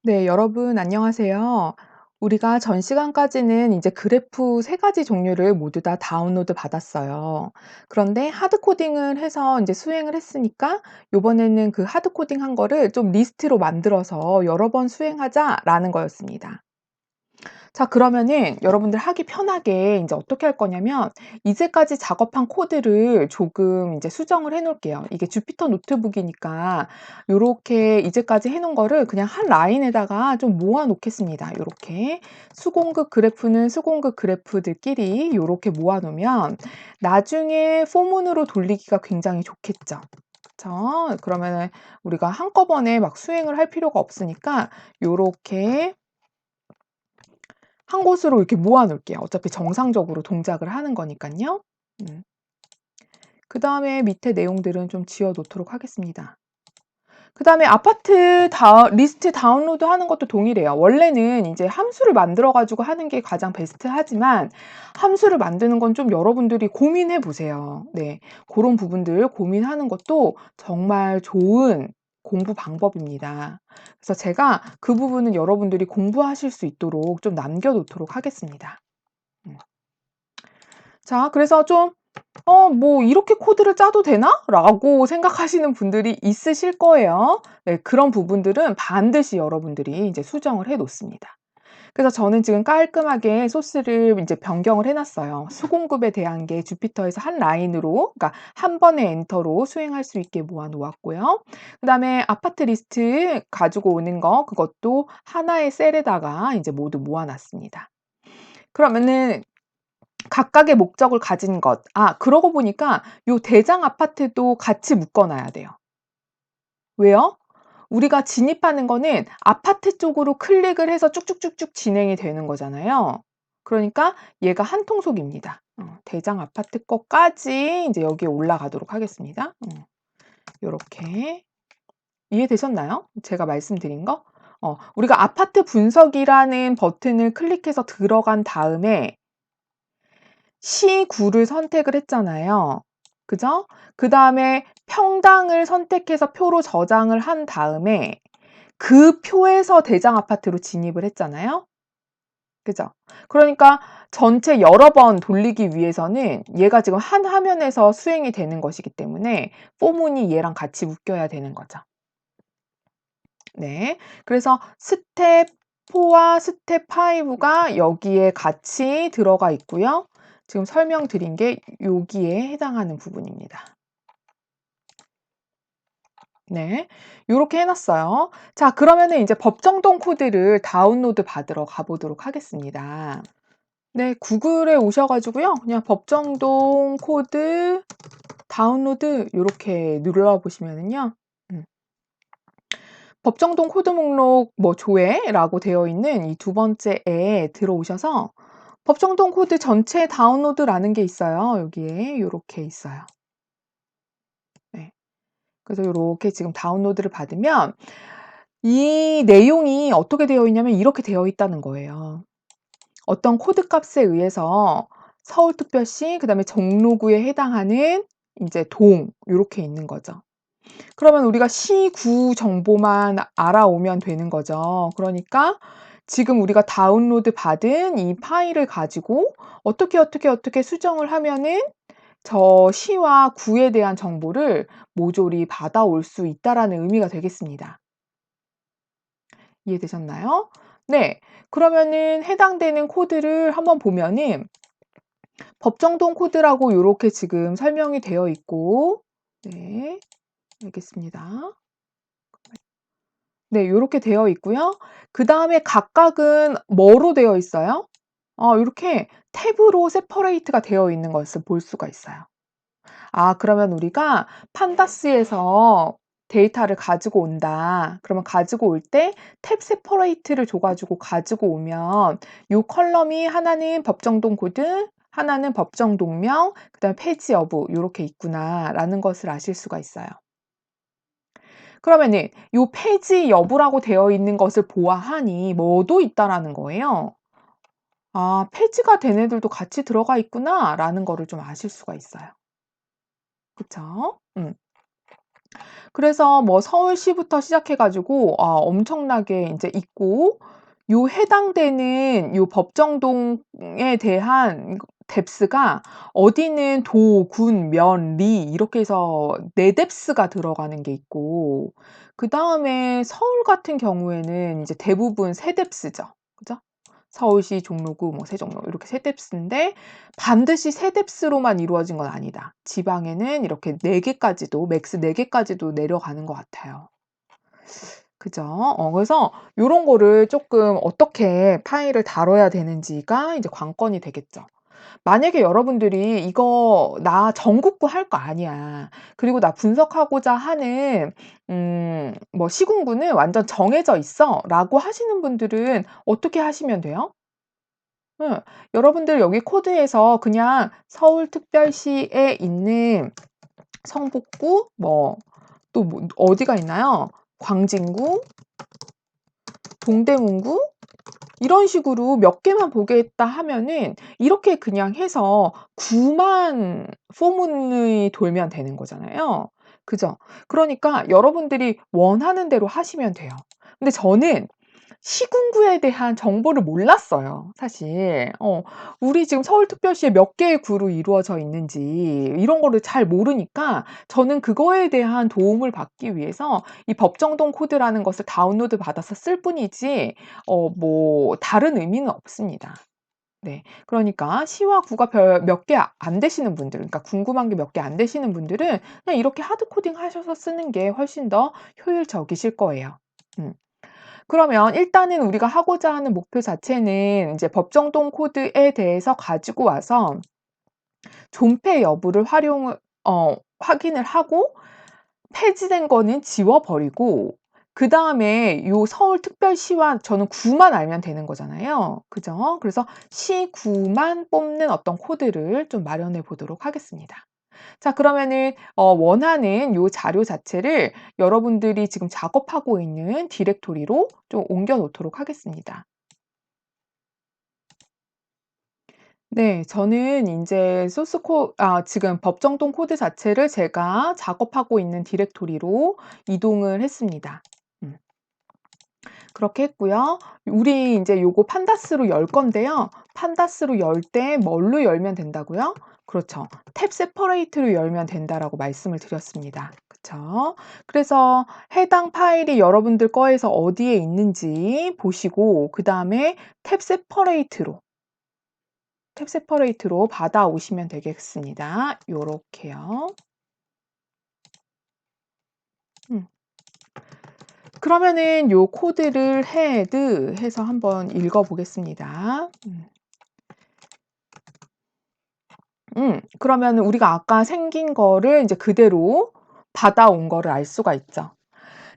네, 여러분 안녕하세요. 우리가 전 시간까지는 이제 그래프 세 가지 종류를 모두 다 다운로드 받았어요. 그런데 하드 코딩을 해서 이제 수행을 했으니까 요번에는 그 하드 코딩 한 거를 좀 리스트로 만들어서 여러 번 수행하자라는 거였습니다. 자, 그러면은 여러분들 하기 편하게 인제 어떻게 할 거냐면 이제까지 작업한 코드를 조금 인제 수정을 해 놓을게요. 이게 주피터 노트북이니까 요렇게 이제까지 해 놓은 거를 그냥 한 라인에다가 좀 모아 놓겠습니다. 요렇게. 수공급 그래프는 수공급 그래프들끼리 요렇게 모아 놓으면 나중에 포문으로 돌리기가 굉장히 좋겠죠. 그쵸? 그러면은 우리가 한꺼번에 막 수행을 할 필요가 없으니까 요렇게 한 곳으로 이렇게 모아 놓을게요. 어차피 정상적으로 동작을 하는 거니깐요. 음. 그다음에 밑에 내용들은 좀 지워 놓도록 하겠습니다. 그다음에 아파트 리스트 다운로드 하는 것도 동일해요. 원래는 인제 함수를 만들어 가지고 하는 게 가장 베스트하지만 함수를 만드는 건 좀 여러분들이 고민해 보세요. 네. 고런 부분들 고민하는 것도 정말 좋은 공부 방법입니다. 그래서 제가 그 부분은 여러분들이 공부하실 수 있도록 좀 남겨 놓도록 하겠습니다. 음. 자, 그래서 좀 '뭐 이렇게 코드를 짜도 되나?' 라고 생각하시는 분들이 있으실 거예요. 네, 그런 부분들은 반드시 여러분들이 이제 수정을 해 놓습니다. 그래서 저는 지금 깔끔하게 소스를 인제 변경을 해 놨어요. 수공급에 대한 게 주피터에서 한 라인으로, 그러니까 한 번에 엔터로 수행할 수 있게 모아 놓았고요. 그다음에 아파트 리스트 가지고 오는 거 그것도 하나의 셀에다가 인제 모두 모아 놨습니다. 그러면은 각각의 목적을 가진 것. 그러고 보니까 요 대장 아파트도 같이 묶어 놔야 돼요. 왜요? 우리가 진입하는 거는 아파트 쪽으로 클릭을 해서 쭉쭉쭉쭉 진행이 되는 거잖아요. 그러니까 얘가 한 통속입니다. 대장 아파트 것까지 인제 여기에 올라가도록 하겠습니다. 요렇게. 이해되셨나요? 제가 말씀드린 거? 우리가 아파트 분석이라는 버튼을 클릭해서 들어간 다음에 시구를 선택을 했잖아요. 그죠? 그다음에 평당을 선택해서 표로 저장을 한 다음에 그 표에서 대장 아파트로 진입을 했잖아요. 그죠? 그러니까 전체 여러 번 돌리기 위해서는 얘가 지금 한 화면에서 수행이 되는 것이기 때문에 포문이 얘랑 같이 묶여야 되는 거죠. 네. 그래서 스텝 4와 스텝 5가 여기에 같이 들어가 있고요. 지금 설명드린 게 여기에 해당하는 부분입니다. 네. 요렇게 해 놨어요. 자, 그러면은 인제 법정동 코드를 다운로드 받으러 가 보도록 하겠습니다. 네. 구글에 오셔 가지고요. 그냥 법정동 코드 다운로드 요렇게 눌러 보시면은요. 음. 법정동 코드 목록 뭐 조회라고 되어 있는 이 두 번째에 들어오셔서 법정동 코드 전체 다운로드라는 게 있어요. 여기에 요렇게 있어요. 네. 그래서 요렇게 지금 다운로드를 받으면 이 내용이 어떻게 되어 있냐면 이렇게 되어 있다는 거예요. 어떤 코드 값에 의해서 서울특별시 그다음에 종로구에 해당하는 인제 동 요렇게 있는 거죠. 그러면 우리가 시구 정보만 알아오면 되는 거죠. 그러니까 지금 우리가 다운로드 받은 이 파일을 가지고 어떻게 수정을 하면은 저 시와 구에 대한 정보를 모조리 받아올 수 있다라는 의미가 되겠습니다. 이해되셨나요? 네. 그러면은 해당되는 코드를 한번 보면은 법정동 코드라고 요렇게 지금 설명이 되어 있고, 네. 알겠습니다. 네, 요렇게 되어 있고요. 그다음에 각각은 뭐로 되어 있어요? 요렇게 탭으로 세퍼레이트가 되어 있는 것을 볼 수가 있어요. 그러면 우리가 판다스에서 데이터를 가지고 온다. 그러면 가지고 올 때 탭 세퍼레이트를 줘 가지고 가지고 오면 요 컬럼이 하나는 법정동 코드, 하나는 법정동명, 그다음에 폐지 여부 요렇게 있구나라는 것을 아실 수가 있어요. 그러면은 요 폐지 여부라고 되어 있는 것을 보아하니 뭐도 있다라는 거예요. '폐지가 된 애들도 같이 들어가 있구나.'라는 거를 좀 아실 수가 있어요. 그쵸? 음. 그래서 뭐 서울시부터 시작해 가지고 엄청나게 인제 있고, 요 해당되는 요 법정동에 대한 뎁스가 어디는 도, 군, 면, 리 이렇게 해서 4 뎁스가 들어가는 게 있고, 그다음에 서울 같은 경우에는 인제 대부분 3 뎁스죠. 그죠? 서울시, 종로구, 뭐 세종로 이렇게 3 뎁스인데, 반드시 3 뎁스로만 이루어진 건 아니다. 지방에는 이렇게 4 개까지도, 맥스 4 개까지도 내려가는 것 같아요. 그죠? 그래서 요런 거를 쪼끔 어떻게 파일을 다뤄야 되는지가 이제 관건이 되겠죠. 만약에 여러분들이 "이거 나 전국구 할 거 아니야. 그리고 나 분석하고자 하는 뭐 시군구는 완전 정해져 있어."라고 하시는 분들은 어떻게 하시면 돼요? 예. 여러분들 여기 코드에서 그냥 서울특별시에 있는 성북구, 뭐 또 뭐 어디가 있나요? 광진구, 동대문구 이런 식으로 몇 개만 보겠다 하면은 이렇게 그냥 해서 구만 포문이 돌면 되는 거잖아요. 그죠? 그러니까 여러분들이 원하는 대로 하시면 돼요. 근데 저는 시군구에 대한 정보를 몰랐어요, 사실. 우리 지금 서울특별시에 몇 개의 구로 이루어져 있는지 이런 거를 잘 모르니까 저는 그거에 대한 도움을 받기 위해서 이 법정동 코드라는 것을 다운로드 받아서 쓸 뿐이지 뭐 다른 의미는 없습니다. 네. 그러니까 시와 구가 별 몇 개 안 되시는 분들, 그러니까 궁금한 게 몇 개 안 되시는 분들은 그냥 이렇게 하드 코딩 하셔서 쓰는 게 훨씬 더 효율적이실 거예요. 음. 그러면 일단은 우리가 하고자 하는 목표 자체는 이제 법정동 코드에 대해서 가지고 와서 존폐 여부를 확인을 하고, 폐지된 거는 지워 버리고, 그다음에 요 서울특별시와 저는 구만 알면 되는 거잖아요. 그죠? 그래서 시구만 뽑는 어떤 코드를 좀 마련해 보도록 하겠습니다. 자, 그러면은 원하는 요 자료 자체를 여러분들이 지금 작업하고 있는 디렉토리로 좀 옮겨 놓도록 하겠습니다. 네. 저는 인제 지금 법정동 코드 자체를 제가 작업하고 있는 디렉토리로 이동을 했습니다. 음. 그렇게 했고요. 우리 인제 요거 판다스로 열 건데요. 판다스로 열 때 뭘로 열면 된다고요? 그렇죠. 탭 세퍼레이트로 열면 된다라고 말씀을 드렸습니다. 그쵸? 그래서 해당 파일이 여러분들 거에서 어디에 있는지 보시고, 그다음에 탭 세퍼레이트로 받아오시면 되겠습니다. 요렇게요. 음. 그러면은 요 코드를 헤드 해서 한번 읽어 보겠습니다. 그러면은 우리가 아까 생긴 거를 인제 그대로 받아온 거를 알 수가 있죠.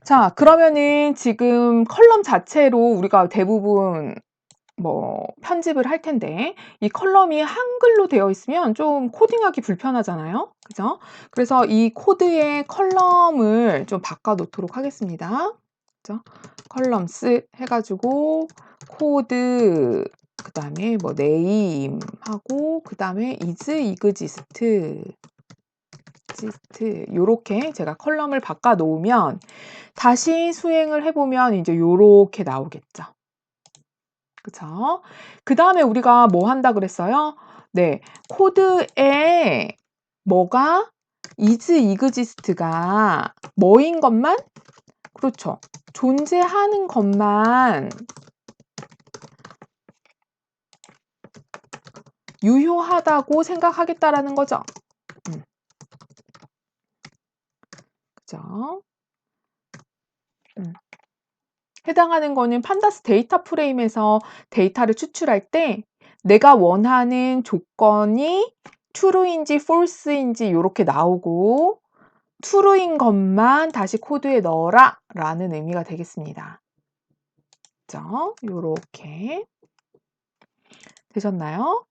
자, 그러면은 지금 컬럼 자체로 우리가 대부분 뭐 편집을 할 텐데, 이 컬럼이 한글로 되어 있으면 좀 코딩하기 불편하잖아요. 그죠? 그래서 이 코드의 컬럼을 좀 바꿔 놓도록 하겠습니다. 그죠? 컬럼스 해 가지고 코드, 그다음에 뭐 네임 하고, 그다음에 is exist 요렇게 제가 컬럼을 바꿔 놓으면 다시 수행을 해 보면 인제 요렇게 나오겠죠. 그쵸? 그다음에 우리가 뭐 한다 그랬어요? 네. 코드에 뭐가 is exist가 뭐인 것만, 그렇죠, 존재하는 것만 유효하다고 생각하겠다라는 거죠. 음. 그죠? 음. 해당하는 거는 판다스 데이터 프레임에서 데이터를 추출할 때 내가 원하는 조건이 true인지 false인지 요렇게 나오고, true인 것만 다시 코드에 넣어라라는 의미가 되겠습니다. 그죠? 요렇게 되셨나요?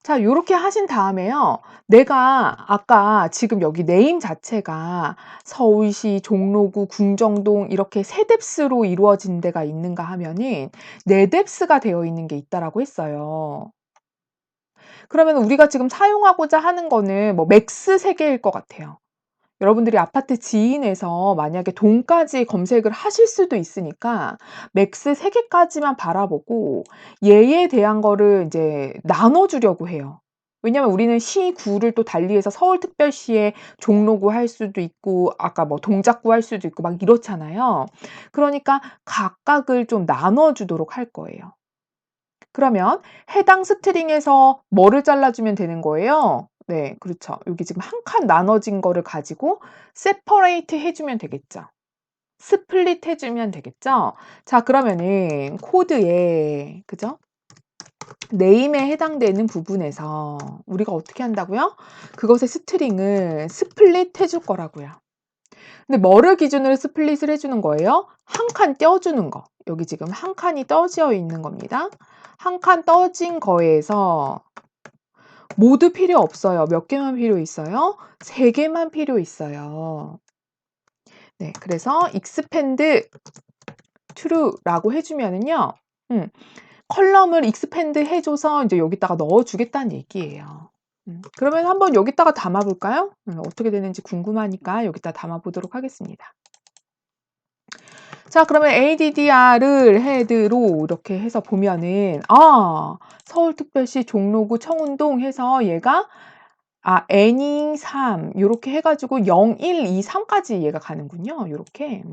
자, 요렇게 하신 다음에요. 내가 아까 지금 여기 네임 자체가 서울시, 종로구, 궁정동 이렇게 3 뎁스로 이루어진 데가 있는가 하면은 4 뎁스가 되어 있는 게 있다라고 했어요. 그러면 우리가 지금 사용하고자 하는 거는 뭐 맥스 3 개일 것 같아요. 여러분들이 아파트 지인에서 만약에 동까지 검색을 하실 수도 있으니까 맥스 3 개까지만 바라보고 얘에 대한 거를 인제 나눠 주려고 해요. 왜냐면 우리는 시구를 또 달리해서 서울특별시의 종로구 할 수도 있고 아까 뭐 동작구 할 수도 있고 막 이렇잖아요. 그러니까 각각을 좀 나눠 주도록 할 거예요. 그러면 해당 스트링에서 뭐를 잘라 주면 되는 거예요? 네, 그렇죠. 여기 지금 한 칸 나눠진 거를 가지고 separate 해 주면 되겠죠. 스플릿 해 주면 되겠죠. 자, 그러면은 코드에 그죠? 네임에 해당되는 부분에서 우리가 어떻게 한다고요? 그것의 스트링을 스플릿 해줄 거라고요. 근데 뭐를 기준으로 스플릿을 해주는 거예요? 한 칸 떼어주는 거. 여기 지금 한 칸이 떠져 있는 겁니다. 한 칸 떠진 거에서 모두 필요 없어요. 몇 개만 필요 있어요? 3개만 필요 있어요. 네, 그래서 expand true라고 해주면은요, 컬럼을 expand 해줘서 이제 여기다가 넣어주겠다는 얘기예요. 그러면 한번 여기다가 담아볼까요? 어떻게 되는지 궁금하니까 여기다 담아보도록 하겠습니다. 자, 그러면 ADDR을 헤드로 이렇게 해서 보면은, 서울특별시 종로구 청운동 해서 얘가, N이 3, 요렇게 해가지고 0, 1, 2, 3까지 얘가 가는군요. 요렇게.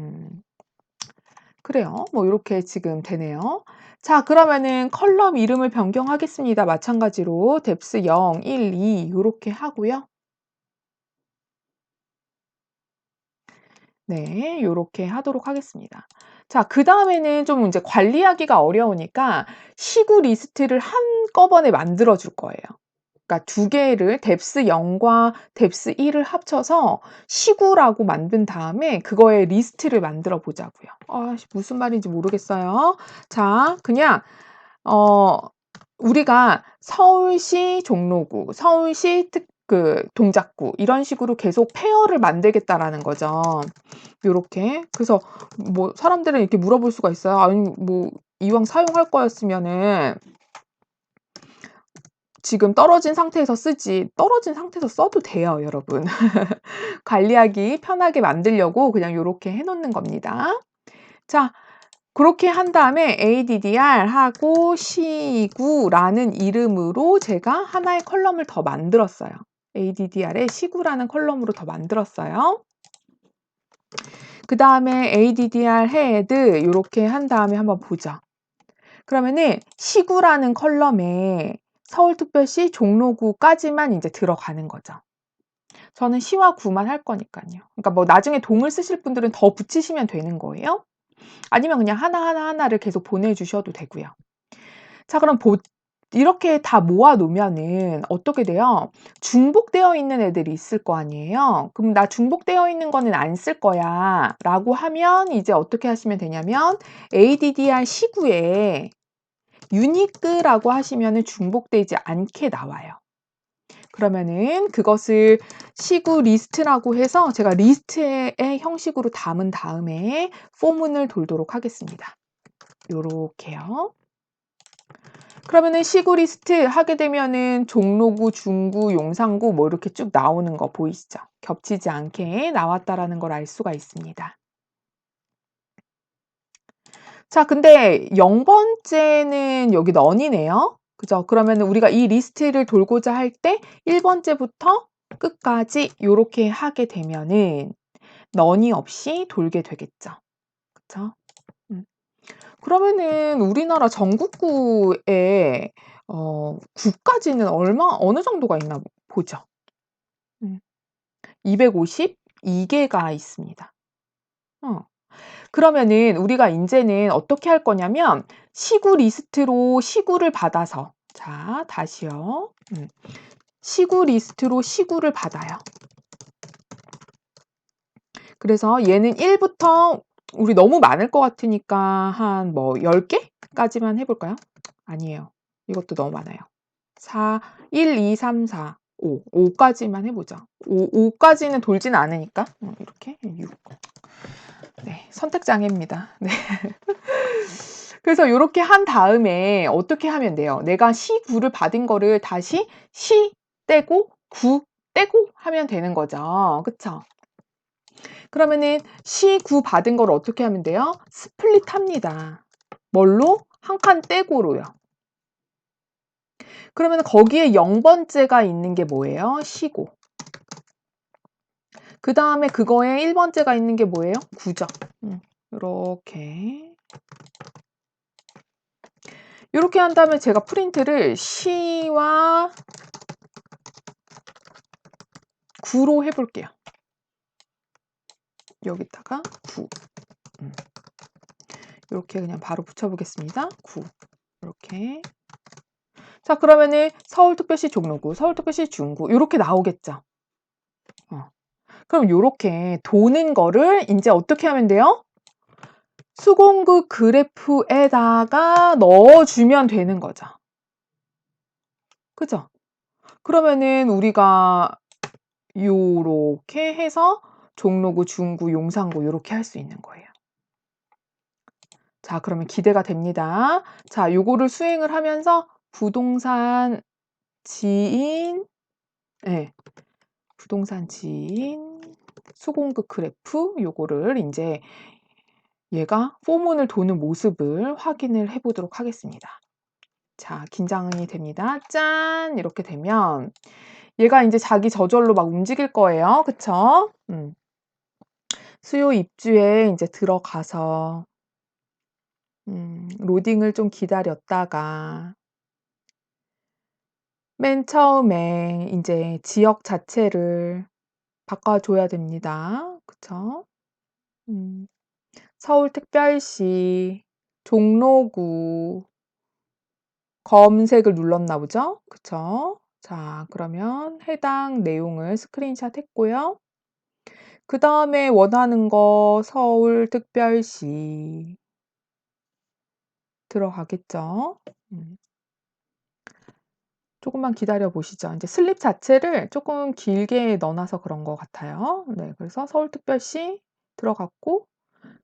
그래요. 뭐, 요렇게 지금 되네요. 자, 그러면은 컬럼 이름을 변경하겠습니다. 마찬가지로 뎁스 0, 1, 2, 요렇게 하고요. 네, 요렇게 하도록 하겠습니다. 자, 그다음에는 좀 이제 관리하기가 어려우니까 시구 리스트를 한꺼번에 만들어 줄 거예요. 그러니까 2개를 뎁스 0과 뎁스 1을 합쳐서 시구라고 만든 다음에 그거의 리스트를 만들어 보자고요. 무슨 말인지 모르겠어요. 자, 그냥 어 우리가 서울시 종로구, 서울시 동작구 이런 식으로 계속 페어를 만들겠다라는 거죠. 요렇게. 그래서 뭐 사람들은 이렇게 물어볼 수가 있어요. 아니 뭐 이왕 사용할 거였으면은 지금 떨어진 상태에서 쓰지, 떨어진 상태에서 써도 돼요, 여러분. 관리하기 편하게 만들려고 그냥 요렇게 해 놓는 겁니다. 자, 그렇게 한 다음에 ADDR 하고 시구라는 이름으로 제가 하나의 컬럼을 더 만들었어요. ADDR에 시구라는 컬럼으로 더 만들었어요. 그 다음에 ADDR 헤드 요렇게 한 다음에 한번 보죠. 그러면은 시구라는 컬럼에 서울특별시 종로구까지만 이제 들어가는 거죠. 저는 시와 구만 할 거니까요. 그러니까 뭐 나중에 동을 쓰실 분들은 더 붙이시면 되는 거예요. 아니면 그냥 하나를 계속 보내주셔도 되고요. 자, 그럼 이렇게 다 모아 놓으면은 어떻게 돼요? 중복되어 있는 애들이 있을 거 아니에요. 그럼 나 중복되어 있는 거는 안 쓸 거야 라고 하면 이제 어떻게 하시면 되냐면 ADDR 시구에 유니크라고 하시면은 중복되지 않게 나와요. 그러면은 그것을 시구 리스트라고 해서 제가 리스트의 형식으로 담은 다음에 포문을 돌도록 하겠습니다. 요렇게요. 그러면은 시구 리스트 하게 되면은 종로구, 중구, 용산구 뭐 이렇게 쭉 나오는 거 보이시죠? 겹치지 않게 나왔다라는 걸 알 수가 있습니다. 자, 근데 0번째는 여기 넌이네요. 그죠? 그러면은 우리가 이 리스트를 돌고자 할 때 1번째부터 끝까지 요렇게 하게 되면은 넌이 없이 돌게 되겠죠. 그쵸? 음. 그러면은 우리나라 전국구에 구까지는 어느 정도가 있나 보죠. 252개가 있습니다. 그러면은 우리가 인제는 어떻게 할 거냐면 시구 리스트로 시구를 받아서, 자, 다시요. 시구 리스트로 시구를 받아요. 그래서 얘는 1부터 우리 너무 많을 것 같으니까 한 뭐 10개까지만 해 볼까요? 아니에요. 이것도 너무 많아요. 4, 1, 2, 3, 4, 5. 5까지만 해 보죠. 5까지는 돌진 않으니까. 이렇게 6. 네, 선택 장애입니다. 네. 그래서 요렇게 한 다음에 어떻게 하면 돼요? 내가 시9를 받은 거를 다시 시 떼고 9 떼고 하면 되는 거죠. 그쵸? 그러면은 시9 받은 걸 어떻게 하면 돼요? 스플릿합니다. 뭘로? 한 칸 떼고로요. 그러면 거기에 0번째가 있는 게 뭐예요? 시고. 그 다음에 그거에 1번째가 있는 게 뭐예요? 9죠. 이렇게. 이렇게 한 다음에 제가 프린트를 시와 9로 해볼게요. 여기다가 9. 이렇게 그냥 바로 붙여보겠습니다. 9. 이렇게. 자, 그러면은 서울특별시 종로구, 서울특별시 중구 이렇게 나오겠죠. 그럼 요렇게 도는 거를 이제 어떻게 하면 돼요? 수공구 그래프에다가 넣어주면 되는 거죠. 그죠? 그러면은 우리가 요렇게 해서 종로구, 중구, 용산구 요렇게 할 수 있는 거예요. 자, 그러면 기대가 됩니다. 자, 요거를 수행을 하면서 부동산 지인, 네, 부동산 지인, 수공급 그래프 요거를 이제 얘가 포문을 도는 모습을 확인을 해 보도록 하겠습니다. 자, 긴장이 됩니다. 짠! 이렇게 되면 얘가 이제 자기 저절로 막 움직일 거예요. 그쵸? 수요 입주에 이제 들어가서 로딩을 좀 기다렸다가 맨 처음에 이제 지역 자체를 바꿔줘야 됩니다. 그쵸? 서울특별시, 종로구, 검색을 눌렀나 보죠? 그쵸? 자, 그러면 해당 내용을 스크린샷 했고요. 그 다음에 원하는 거 서울특별시 들어가겠죠? 조금만 기다려 보시죠. 이제 슬립 자체를 조금 길게 넣어놔서 그런 것 같아요. 네, 그래서 서울특별시 들어갔고,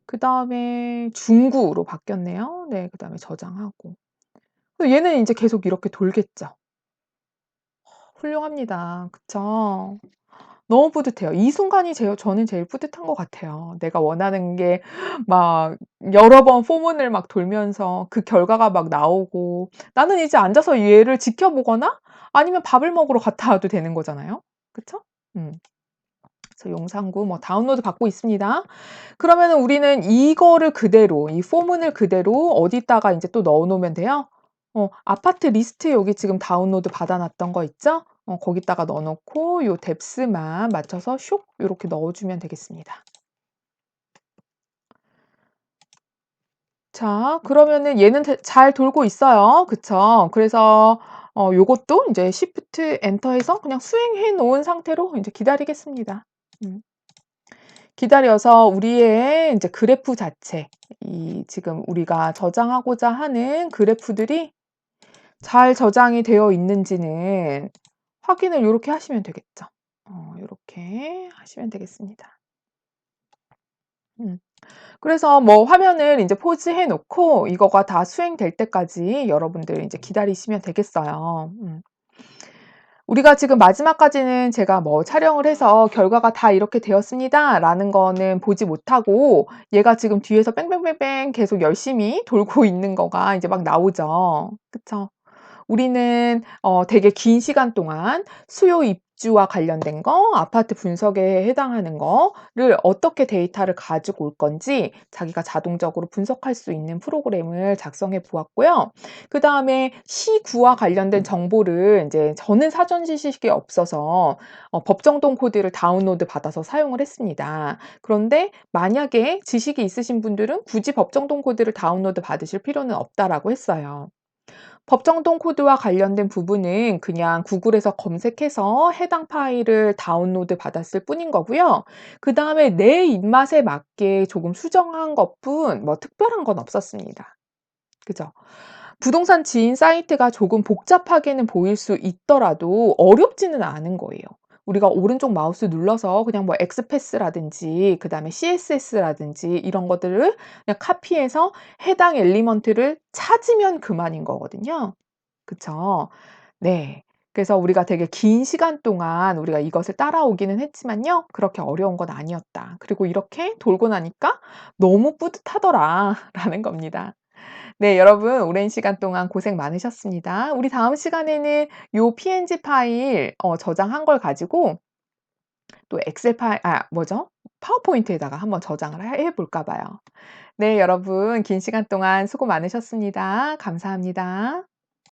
그 다음에 중구로 바뀌었네요. 네, 그 다음에 저장하고. 얘는 이제 계속 이렇게 돌겠죠. 훌륭합니다. 그쵸? 너무 뿌듯해요. 이 순간이 저는 제일 뿌듯한 것 같아요. 내가 원하는 게 막 여러 번 포문을 막 돌면서 그 결과가 막 나오고 나는 이제 앉아서 얘를 지켜보거나 아니면 밥을 먹으러 갔다 와도 되는 거잖아요. 그쵸? 그래서 용산구 뭐 다운로드 받고 있습니다. 그러면은 우리는 이거를 그대로, 이 포문을 그대로 어디다가 이제 또 넣어 놓으면 돼요? 아파트 리스트 여기 지금 다운로드 받아놨던 거 있죠? 거기다가 넣어 놓고 요 뎁스만 맞춰서 쇽 요렇게 넣어주면 되겠습니다. 자, 그러면은 얘는 잘 돌고 있어요. 그쵸? 그래서 요것도 이제 Shift 엔터 해서 그냥 수행해 놓은 상태로 이제 기다리겠습니다. 기다려서 우리의 이제 그래프 자체, 이 지금 우리가 저장하고자 하는 그래프들이 잘 저장이 되어 있는지는 확인을 요렇게 하시면 되겠죠. 요렇게 하시면 되겠습니다. 그래서 뭐 화면을 이제 포즈해 놓고 이거가 다 수행될 때까지 여러분들 이제 기다리시면 되겠어요. 우리가 지금 마지막까지는 제가 뭐 촬영을 해서 결과가 다 이렇게 되었습니다라는 거는 보지 못하고 얘가 지금 뒤에서 뺑뺑뺑뺑 계속 열심히 돌고 있는 거가 이제 막 나오죠. 그쵸? 우리는 되게 긴 시간 동안 수요 입주와 관련된 거, 아파트 분석에 해당하는 거를 어떻게 데이터를 가지고 올 건지 자기가 자동적으로 분석할 수 있는 프로그램을 작성해 보았고요. 그다음에 시구와 관련된 정보를 이제 저는 사전 지식이 없어서 법정동 코드를 다운로드 받아서 사용을 했습니다. 그런데 만약에 지식이 있으신 분들은 굳이 법정동 코드를 다운로드 받으실 필요는 없다라고 했어요. 법정동 코드와 관련된 부분은 그냥 구글에서 검색해서 해당 파일을 다운로드 받았을 뿐인 거고요. 그다음에 내 입맛에 맞게 조금 수정한 것뿐 뭐 특별한 건 없었습니다. 그죠? 부동산 지인 사이트가 조금 복잡하게는 보일 수 있더라도 어렵지는 않은 거예요. 우리가 오른쪽 마우스 눌러서 그냥 뭐 엑스패스라든지 그다음에 CSS라든지 이런 것들을 그냥 카피해서 해당 엘리먼트를 찾으면 그만인 거거든요. 그쵸? 네. 그래서 우리가 되게 긴 시간 동안 우리가 이것을 따라오기는 했지만요. 그렇게 어려운 건 아니었다. 그리고 이렇게 돌고 나니까 너무 뿌듯하더라라는 겁니다. 네, 여러분 오랜 시간 동안 고생 많으셨습니다. 우리 다음 시간에는 요 png 파일 저장한 걸 가지고 또 엑셀 파일 뭐죠? 파워포인트에다가 한번 저장을 해 볼까 봐요. 네, 여러분 긴 시간 동안 수고 많으셨습니다. 감사합니다.